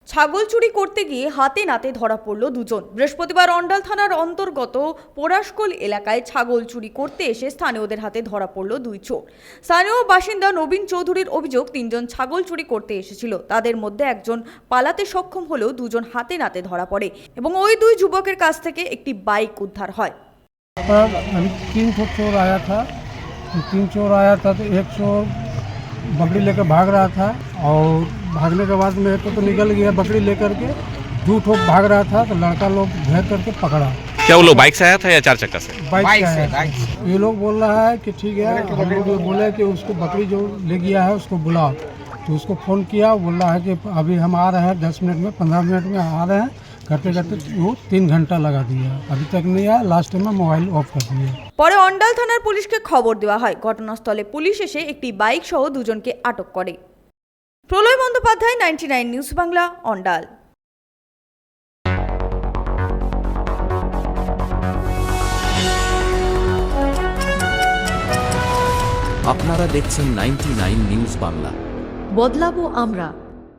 ছাগল চুরি করতে গিয়ে হাতে নাতে ধরা পড়ল দুজন। বৃহস্পতিবার অন্ডাল থানার অন্তর্গত পোরাশকোল এলাকায় ছাগল চুরি করতে এসে স্থানীয়দের হাতে ধরা পড়ল দুই চোর। স্থানীয় বাসিন্দা নবীন চৌধুরীর অভিযোগ, তিনজন ছাগল চুরি করতে এসেছিল। তাদের মধ্যে একজন পালাতে সক্ষম হলেও দুজন হাতে নাতে ধরা পড়ে এবং ওই দুই যুবকের কাছ থেকে একটি বাইক উদ্ধার হয়। अभी 3 चोर आया था। 3 चोर आया था तो एक चोर बकरी लेकर भाग रहा था और भागने के बाद में तो निकल गया बकरी लेकर के। झूठ भाग रहा था तो लड़का लोग घेर करके पकड़ा। क्या वो लोग बाइक से आया था या 4 चक्का से? बाइक से आया। ये लोग बोल रहा है कि ठीक है, हम लोग ये बोले कि उसको बकरी जो ले गया है उसको बुलाओ। तो उसको फ़ोन किया, बोल रहा है कि अभी हम आ रहे हैं 10 मिनट में, 15 मिनट में आ रहे हैं। करते करते वो 3 घंटा लगा दिया, अभी तक नहीं आया। लास्ट में मोबाइल ऑफ कर दिया। পরে অন্ডাল থানার পুলিশকে খবর দেওয়া হয়। ঘটনাস্থলে পুলিশ এসে একটি বাইক সহ দুজনকে আটক করে। প্রলয় বন্দ্যোপাধ্যায়, 99 নিউজ বাংলা, অন্ডাল। আপনারা দেখছেন 99 নিউজ বাংলা। বদলাবো আমরা।